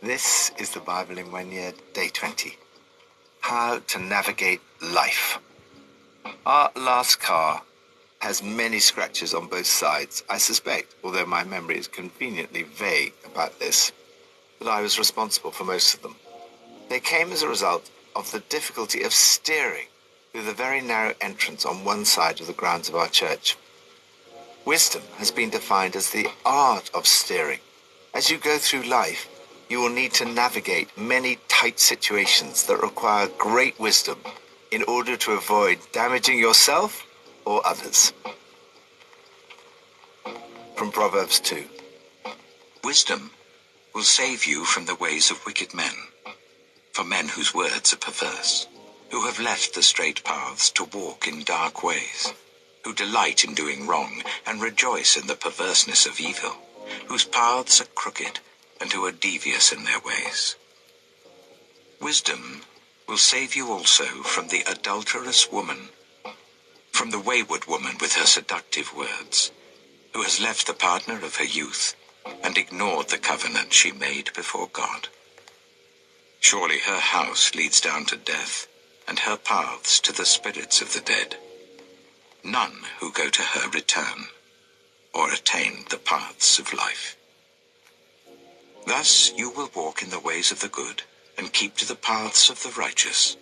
This is the Bible in 1 year, day 20. How to navigate life. Our last car has many scratches on both sides. I suspect, although my memory is conveniently vague about this, that I was responsible for most of them. They came as a result of the difficulty of steering through the very narrow entrance on one side of the grounds of our church. Wisdom has been defined as the art of steering. As you go through life, you will need to navigate many tight situations that require great wisdom in order to avoid damaging yourself or others. From Proverbs 2. Wisdom will save you from the ways of wicked men, for men whose words are perverse, who have left the straight paths to walk in dark ways, who delight in doing wrong and rejoice in the perverseness of evil, whose paths are crooked and who are devious in their ways. Wisdom will save you also from the adulterous woman, from the wayward woman with her seductive words, who has left the partner of her youth and ignored the covenant she made before God. Surely her house leads down to death, and her paths to the spirits of the dead. None who go to her return, or attain the paths of life. Thus you will walk in the ways of the good, and keep to the paths of the righteous.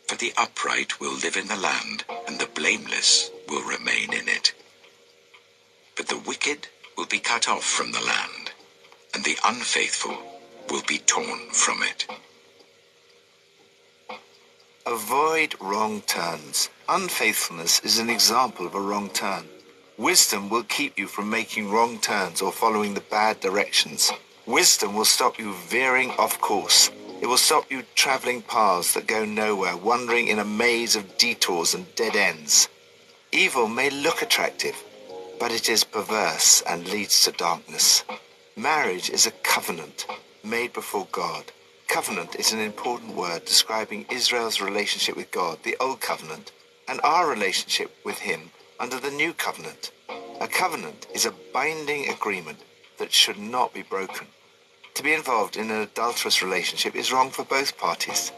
For the upright will live in the land, and the blameless will remain in it. But the wicked will be cut off from the land, and the unfaithful will be torn from it. Avoid wrong turns. Unfaithfulness is an example of a wrong turn. Wisdom will keep you from making wrong turns or following the bad directions. Wisdom will stop you veering off course. It will stop you traveling paths that go nowhere, wandering in a maze of detours and dead ends. Evil may look attractive, but it is perverse and leads to darkness. Marriage is a covenant made before God. Covenant is an important word describing Israel's relationship with God, the Old Covenant, and our relationship with Him under the New Covenant. A covenant is a binding agreement that should not be broken. To be involved in an adulterous relationship is wrong for both parties.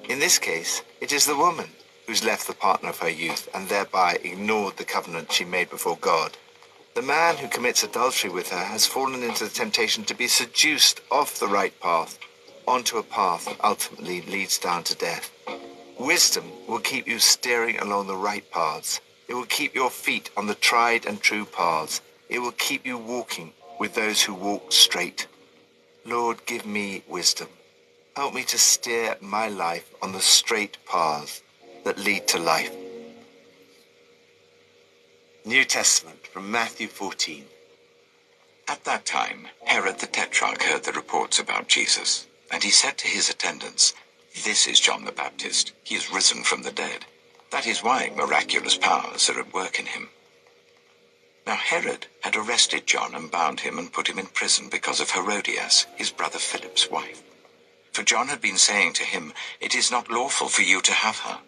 In this case, it is the woman who's left the partner of her youth and thereby ignored the covenant she made before God. The man who commits adultery with her has fallen into the temptation to be seduced off the right path onto a path that ultimately leads down to death. Wisdom will keep you steering along the right paths. It will keep your feet on the tried and true paths. It will keep you walking with those who walk straight. Lord, give me wisdom. Help me to steer my life on the straight paths that lead to life. New Testament from Matthew 14. At that time, Herod the Tetrarch heard the reports about Jesus, and he said to his attendants, "This is John the Baptist. He is risen from the dead. That is why miraculous powers are at work in him." Now Herod had arrested John and bound him and put him in prison because of Herodias, his brother Philip's wife. For John had been saying to him, "It is not lawful for you to have her."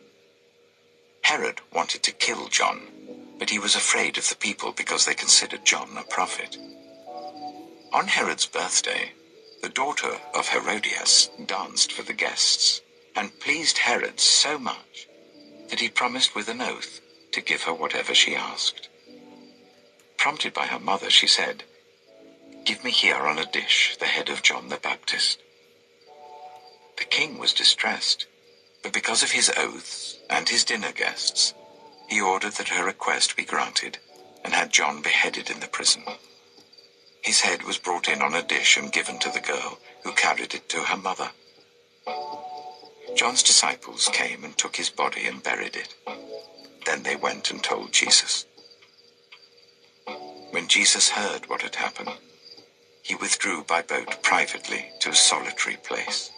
Herod wanted to kill John, but he was afraid of the people because they considered John a prophet. On Herod's birthday, the daughter of Herodias danced for the guests, and pleased Herod so much that he promised with an oath to give her whatever she asked. Prompted by her mother, she said, "Give me here on a dish the head of John the Baptist." The king was distressed, but because of his oaths and his dinner guests, he ordered that her request be granted and had John beheaded in the prison. His head was brought in on a dish and given to the girl, who carried it to her mother. John's disciples came and took his body and buried it. Then they went and told Jesus. When Jesus heard what had happened, he withdrew by boat privately to a solitary place.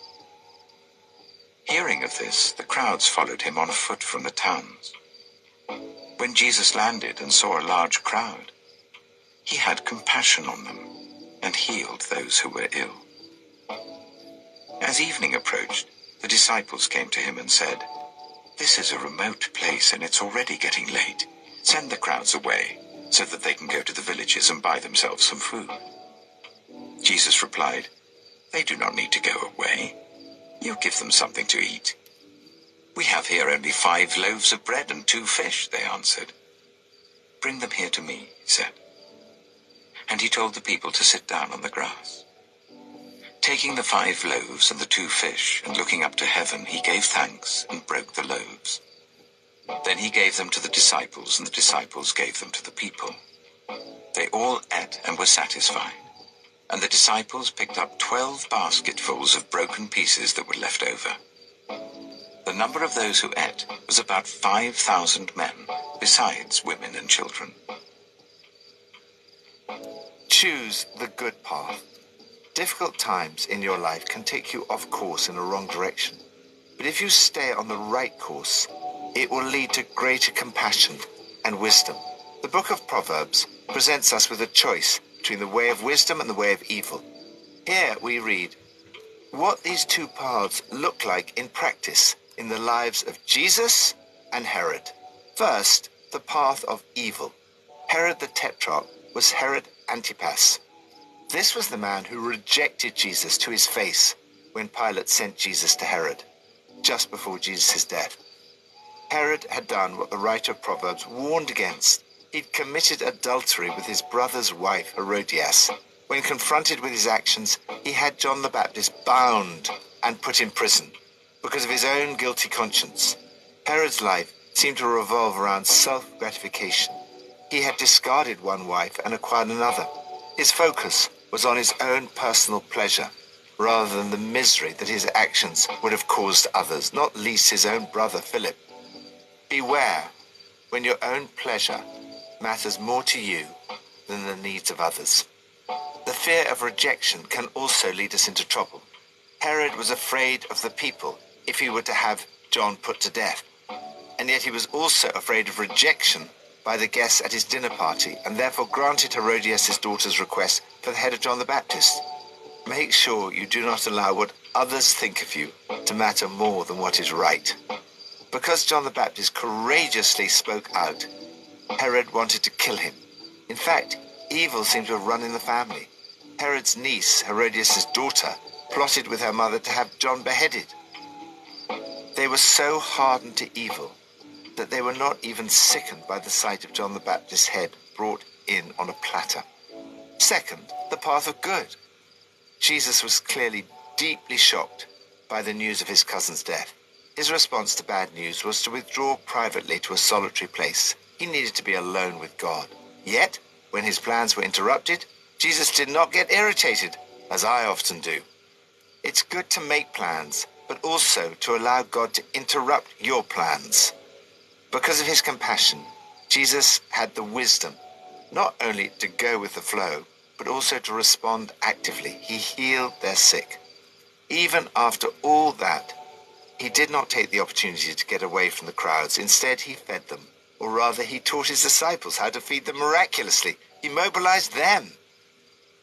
Hearing of this, the crowds followed him on foot from the towns. When Jesus landed and saw a large crowd, he had compassion on them and healed those who were ill. As evening approached, the disciples came to him and said, "This is a remote place and it's already getting late. Send the crowds away so that they can go to the villages and buy themselves some food." Jesus replied, They do not need to go away. You give them something to eat." "We have here only 5 loaves of bread and 2 fish," they answered. "Bring them here to me," he said. And he told the people to sit down on the grass. Taking the 5 loaves and the 2 fish, and looking up to heaven, he gave thanks and broke the loaves. Then he gave them to the disciples, and the disciples gave them to the people. They all ate and were satisfied. And the disciples picked up 12 basketfuls of broken pieces that were left over. The number of those who ate was about 5,000 men, besides women and children. Choose the good path. Difficult times in your life can take you off course in a wrong direction. But if you stay on the right course, it will lead to greater compassion and wisdom. The book of Proverbs presents us with a choice between the way of wisdom and the way of evil. Here we read what these 2 paths look like in practice in the lives of Jesus and Herod. First, the path of evil. Herod the Tetrarch was Herod Antipas. This was the man who rejected Jesus to his face when Pilate sent Jesus to Herod, just before Jesus' death. Herod had done what the writer of Proverbs warned against. He'd committed adultery with his brother's wife, Herodias. When confronted with his actions, he had John the Baptist bound and put in prison because of his own guilty conscience. Herod's life seemed to revolve around self-gratification. He had discarded one wife and acquired another. His focus was on his own personal pleasure, rather than the misery that his actions would have caused others, not least his own brother Philip. Beware when your own pleasure matters more to you than the needs of others. The fear of rejection can also lead us into trouble. Herod was afraid of the people if he were to have John put to death, and yet he was also afraid of rejection by the guests at his dinner party, and therefore granted Herodias' daughter's request for the head of John the Baptist. Make sure you do not allow what others think of you to matter more than what is right. Because John the Baptist courageously spoke out, Herod wanted to kill him. In fact, evil seemed to have run in the family. Herod's niece, Herodias' daughter, plotted with her mother to have John beheaded. They were so hardened to evil that they were not even sickened by the sight of John the Baptist's head brought in on a platter. Second, the path of good. Jesus was clearly deeply shocked by the news of his cousin's death. His response to bad news was to withdraw privately to a solitary place. He needed to be alone with God. Yet, when his plans were interrupted, Jesus did not get irritated, as I often do. It's good to make plans, but also to allow God to interrupt your plans. Because of his compassion, Jesus had the wisdom not only to go with the flow, but also to respond actively. He healed their sick. Even after all that, he did not take the opportunity to get away from the crowds. Instead, he fed them, or rather, he taught his disciples how to feed them miraculously. He mobilized them.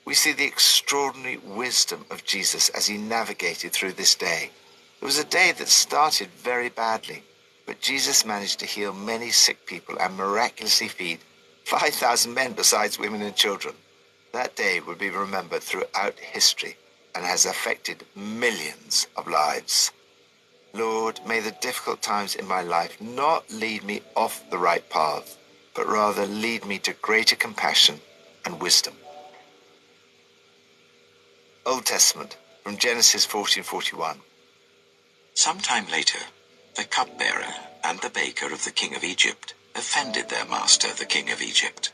We see the extraordinary wisdom of Jesus as he navigated through this day. It was a day that started very badly, but Jesus managed to heal many sick people and miraculously feed 5,000 men besides women and children. That day will be remembered throughout history and has affected millions of lives. Lord, may the difficult times in my life not lead me off the right path, but rather lead me to greater compassion and wisdom. Old Testament, from Genesis 14:41. Some time later, the cupbearer and the baker of the king of Egypt offended their master, the king of Egypt.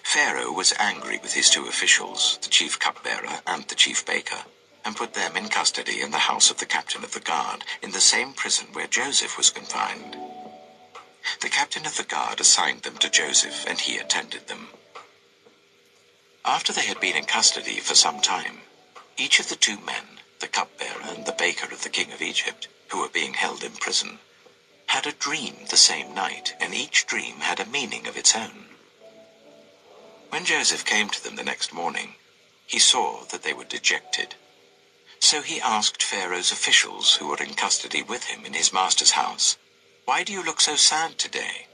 Pharaoh was angry with his 2 officials, the chief cupbearer and the chief baker, and put them in custody in the house of the captain of the guard, in the same prison where Joseph was confined. The captain of the guard assigned them to Joseph, and he attended them. After they had been in custody for some time, each of the 2 men, the cupbearer and the baker of the king of Egypt, who were being held in prison, had a dream the same night, and each dream had a meaning of its own. When Joseph came to them the next morning, he saw that they were dejected. So he asked Pharaoh's officials, who were in custody with him in his master's house, "Why do you look so sad today?"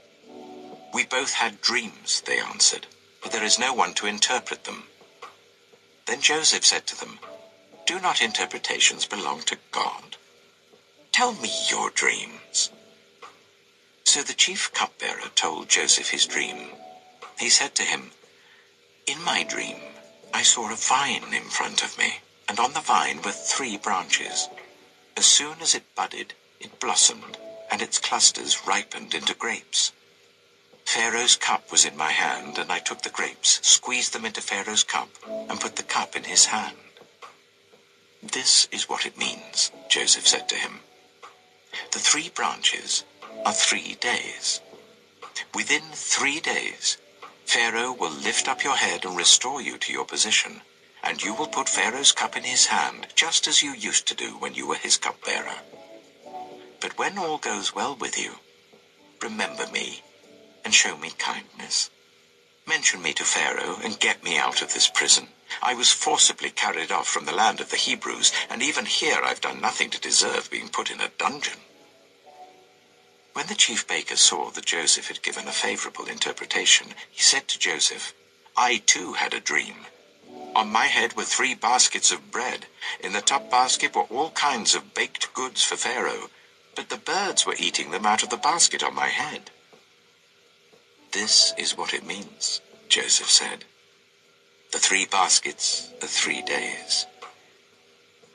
"We both had dreams," they answered, "but there is no one to interpret them." Then Joseph said to them, Do not interpretations belong to God? Tell me your dreams." So the chief cupbearer told Joseph his dream. He said to him, "In my dream, I saw a vine in front of me, and on the vine were 3 branches. As soon as it budded, it blossomed, and its clusters ripened into grapes. Pharaoh's cup was in my hand, and I took the grapes, squeezed them into Pharaoh's cup, and put the cup in his hand." "This is what it means," Joseph said to him. "The 3 branches are 3 days. Within 3 days, Pharaoh will lift up your head and restore you to your position, and you will put Pharaoh's cup in his hand, just as you used to do when you were his cupbearer. But when all goes well with you, remember me and show me kindness. Mention me to Pharaoh and get me out of this prison. I was forcibly carried off from the land of the Hebrews, and even here I've done nothing to deserve being put in a dungeon." When the chief baker saw that Joseph had given a favorable interpretation, he said to Joseph, "I too had a dream. On my head were 3 baskets of bread. In the top basket were all kinds of baked goods for Pharaoh, but the birds were eating them out of the basket on my head." "This is what it means," Joseph said. "The 3 baskets are 3 days.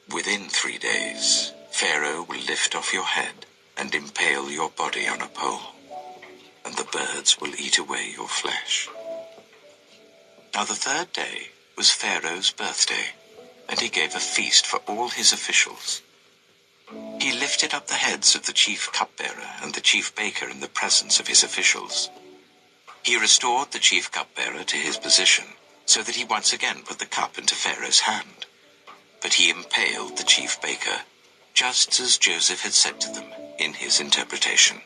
Within 3 days, Pharaoh will lift off your head and impale your body on a pole, and the birds will eat away your flesh." Now the 3rd day was Pharaoh's birthday, and he gave a feast for all his officials. He lifted up the heads of the chief cupbearer and the chief baker in the presence of his officials. He restored the chief cupbearer to his position, so that he once again put the cup into Pharaoh's hand. But he impaled the chief baker, just as Joseph had said to them in his interpretation.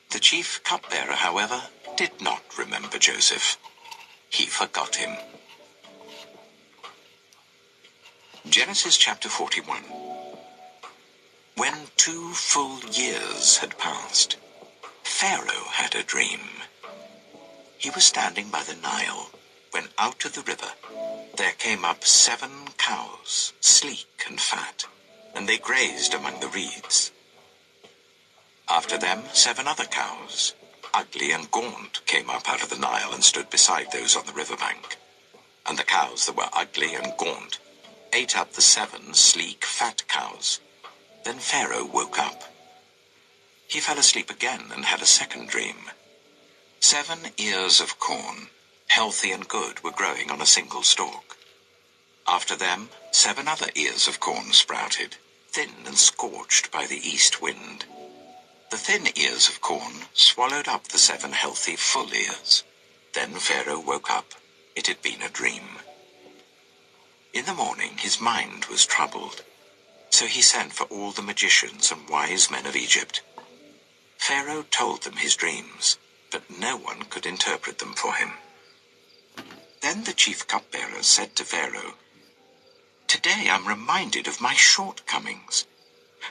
The chief cupbearer, however, did not remember Joseph. He forgot him. Genesis chapter 41. When 2 full years had passed, Pharaoh had a dream. He was standing by the Nile, when out of the river there came up 7 cows, sleek and fat, and they grazed among the reeds. After them 7 other cows, ugly and gaunt, came up out of the Nile and stood beside those on the riverbank. And the cows that were ugly and gaunt ate up the 7 sleek, fat cows. Then Pharaoh woke up. He fell asleep again and had a second dream. 7 ears of corn, healthy and good, were growing on a single stalk. After them 7 other ears of corn sprouted, thin and scorched by the east wind. The thin ears of corn swallowed up the 7 healthy, full ears. Then Pharaoh woke up. It had been a dream. In the morning his mind was troubled, so he sent for all the magicians and wise men of Egypt. Pharaoh told them his dreams, but no one could interpret them for him. Then the chief cupbearer said to Pharaoh, "Today I'm reminded of my shortcomings.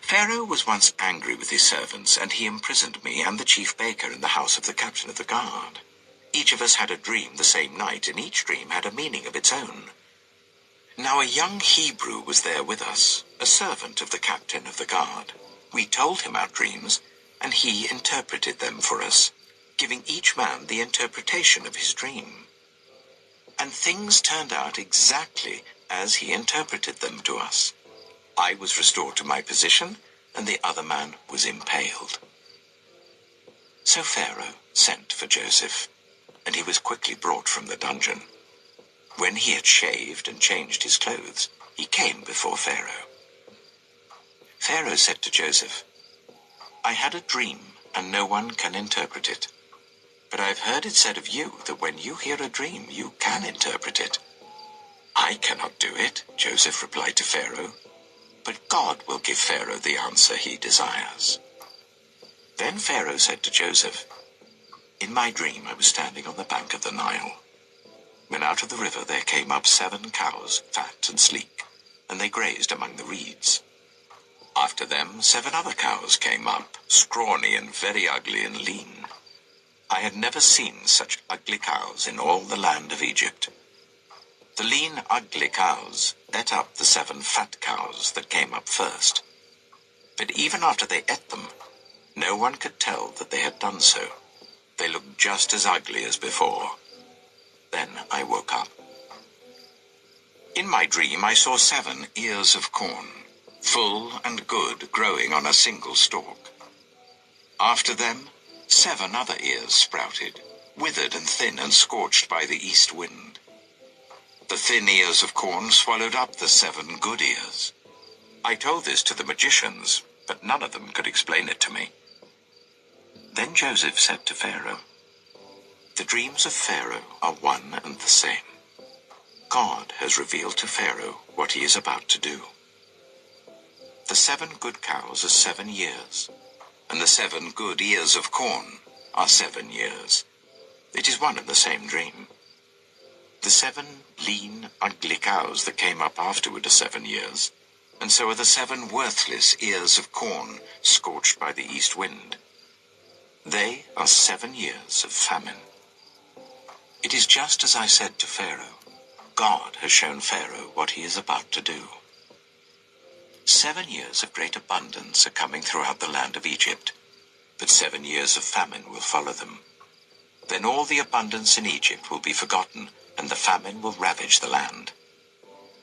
Pharaoh was once angry with his servants, and he imprisoned me and the chief baker in the house of the captain of the guard. Each of us had a dream the same night, and each dream had a meaning of its own. Now a young Hebrew was there with us, a servant of the captain of the guard. We told him our dreams, and he interpreted them for us, giving each man the interpretation of his dream. And things turned out exactly as he interpreted them to us. I was restored to my position, and the other man was impaled." So Pharaoh sent for Joseph, and he was quickly brought from the dungeon. When he had shaved and changed his clothes, he came before Pharaoh. Pharaoh said to Joseph, "I had a dream, and no one can interpret it. But I've heard it said of you that when you hear a dream, you can interpret it." "I cannot do it," Joseph replied to Pharaoh, "but God will give Pharaoh the answer he desires." Then Pharaoh said to Joseph, "In my dream I was standing on the bank of the Nile, when out of the river there came up 7 cows, fat and sleek, and they grazed among the reeds. After them 7 other cows came up, scrawny and very ugly and lean. I had never seen such ugly cows in all the land of Egypt. The lean, ugly cows ate up the 7 fat cows that came up first. But even after they ate them, no one could tell that they had done so. They looked just as ugly as before. Then I woke up. In my dream, I saw 7 ears of corn, full and good, growing on a single stalk. After them, 7 other ears sprouted, withered and thin and scorched by the east wind. The thin ears of corn swallowed up the 7 good ears. I told this to the magicians, but none of them could explain it to me. Then Joseph said to Pharaoh, "The dreams of Pharaoh are one and the same. God has revealed to Pharaoh what he is about to do. The 7 good cows are 7 years, and the 7 good ears of corn are 7 years. It is one and the same dream. The 7 lean, ugly cows that came up afterward are 7 years, and so are the 7 worthless ears of corn scorched by the east wind. They are 7 years of famine. It is just as I said to Pharaoh. God has shown Pharaoh what he is about to do. 7 years of great abundance are coming throughout the land of Egypt, but 7 years of famine will follow them. Then all the abundance in Egypt will be forgotten, and the famine will ravage the land.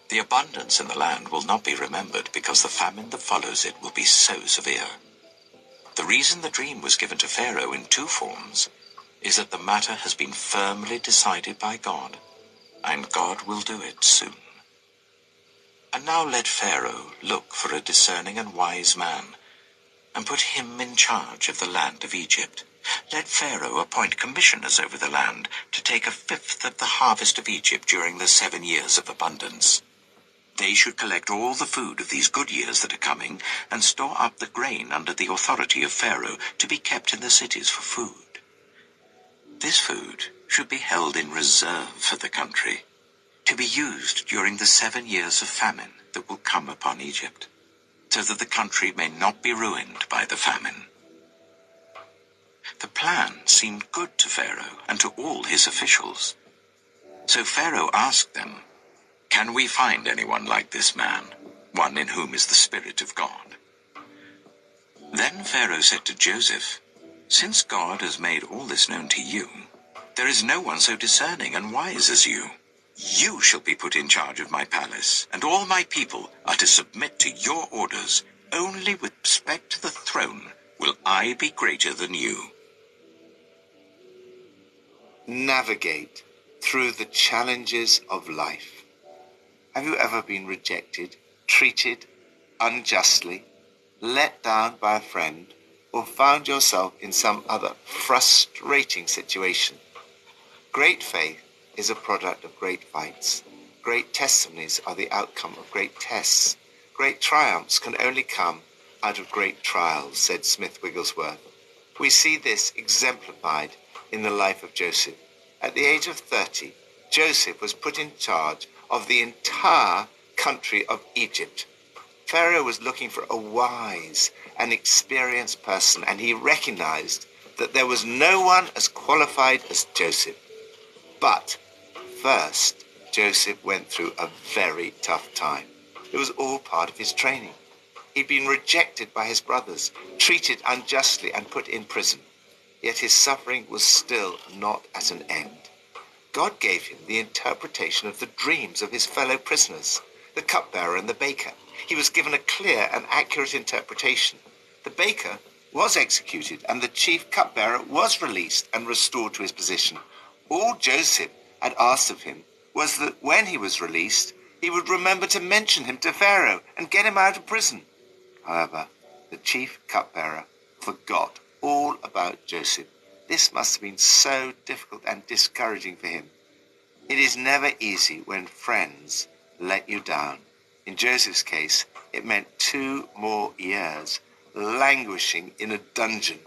The abundance in the land will not be remembered because the famine that follows it will be so severe. The reason the dream was given to Pharaoh in 2 forms is that the matter has been firmly decided by God, and God will do it soon. And now let Pharaoh look for a discerning and wise man, and put him in charge of the land of Egypt. Let Pharaoh appoint commissioners over the land to take 1/5 of the harvest of Egypt during the 7 years of abundance. They should collect all the food of these good years that are coming, and store up the grain under the authority of Pharaoh to be kept in the cities for food. This food should be held in reserve for the country, to be used during the 7 years of famine that will come upon Egypt, so that the country may not be ruined by the famine. The plan seemed good to Pharaoh and to all his officials. So Pharaoh asked them, "Can we find anyone like this man, one in whom is the Spirit of God?" Then Pharaoh said to Joseph, "Since God has made all this known to you, there is no one so discerning and wise as you. You shall be put in charge of my palace, and all my people are to submit to your orders. Only with respect to the throne will I be greater than you." Navigate through the challenges of life. Have you ever been rejected, treated unjustly, let down by a friend, or found yourself in some other frustrating situation? Great faith is a product of great fights. Great testimonies are the outcome of great tests. Great triumphs can only come out of great trials, said Smith Wigglesworth. We see this exemplified in the life of Joseph. At the age of 30, Joseph was put in charge of the entire country of Egypt. Pharaoh was looking for a wise and experienced person, and he recognized that there was no one as qualified as Joseph. But first, Joseph went through a very tough time. It was all part of his training. He'd been rejected by his brothers, treated unjustly, and put in prison. Yet his suffering was still not at an end. God gave him the interpretation of the dreams of his fellow prisoners, the cupbearer and the baker. He was given a clear and accurate interpretation. The baker was executed, and the chief cupbearer was released and restored to his position. All Joseph had asked of him was that when he was released, he would remember to mention him to Pharaoh and get him out of prison. However, the chief cupbearer forgot all about Joseph. This must have been so difficult and discouraging for him. It is never easy when friends let you down. In Joseph's case, it meant 2 more years languishing in a dungeon.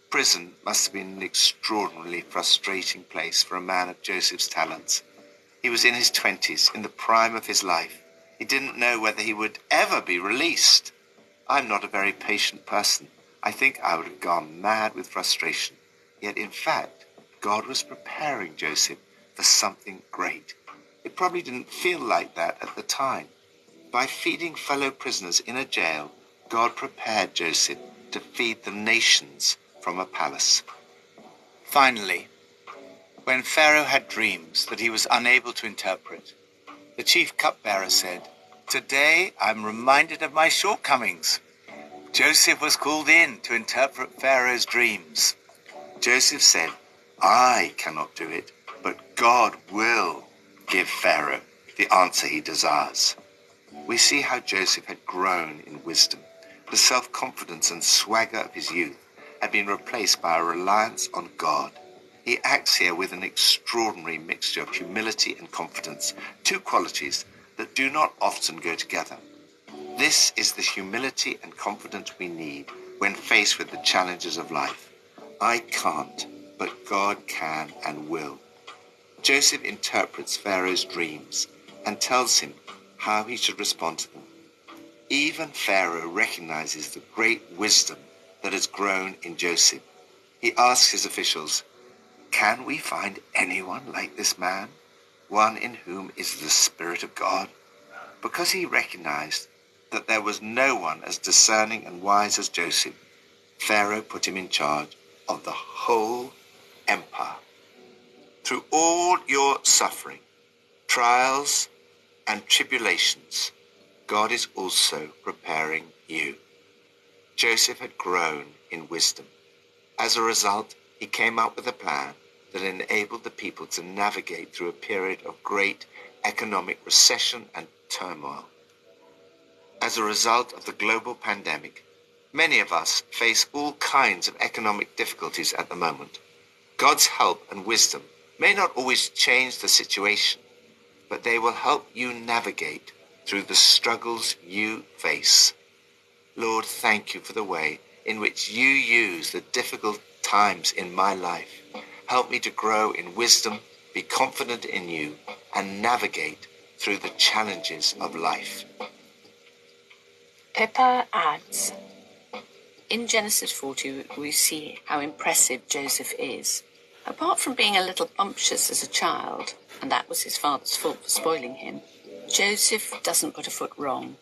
Prison must have been an extraordinarily frustrating place for a man of Joseph's talents. He was in his 20s, in the prime of his life. He didn't know whether he would ever be released. I'm not a very patient person. I think I would have gone mad with frustration. Yet, in fact, God was preparing Joseph for something great. It probably didn't feel like that at the time. By feeding fellow prisoners in a jail, God prepared Joseph to feed the nations from a palace. Finally, when Pharaoh had dreams that he was unable to interpret, the chief cupbearer said, "Today I'm reminded of my shortcomings." Joseph was called in to interpret Pharaoh's dreams. Joseph said, "I cannot do it, but God will give Pharaoh the answer he desires." We see how Joseph had grown in wisdom. The self-confidence and swagger of his youth had been replaced by a reliance on God. He acts here with an extraordinary mixture of humility and confidence, two qualities that do not often go together. This is the humility and confidence we need when faced with the challenges of life. I can't, but God can and will. Joseph interprets Pharaoh's dreams and tells him how he should respond to them. Even Pharaoh recognizes the great wisdom that has grown in Joseph. He asks his officials, "Can we find anyone like this man, one in whom is the Spirit of God?" Because he recognized that there was no one as discerning and wise as Joseph, Pharaoh put him in charge of the whole empire. Through all your suffering, trials, and tribulations, God is also preparing you. Joseph had grown in wisdom. As a result, he came up with a plan that enabled the people to navigate through a period of great economic recession and turmoil. As a result of the global pandemic, many of us face all kinds of economic difficulties at the moment. God's help and wisdom may not always change the situation, but they will help you navigate through the struggles you face. Lord, thank you for the way in which you use the difficult times in my life. Help me to grow in wisdom, be confident in you, and navigate through the challenges of life. Pippa adds, in Genesis 40, we see how impressive Joseph is. Apart from being a little bumptious as a child, and that was his father's fault for spoiling him, Joseph doesn't put a foot wrong.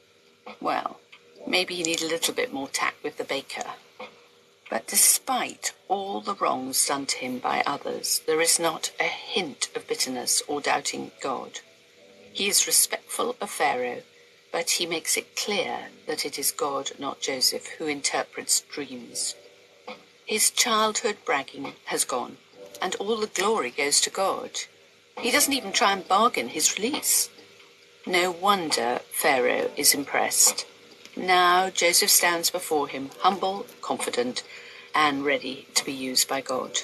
Well, maybe he needed a little bit more tact with the baker. But despite all the wrongs done to him by others, there is not a hint of bitterness or doubting God. He is respectful of Pharaoh, but he makes it clear that it is God, not Joseph, who interprets dreams. His childhood bragging has gone, and all the glory goes to God. He doesn't even try and bargain his release. No wonder Pharaoh is impressed. Now Joseph stands before him, humble, confident, and ready to be used by God.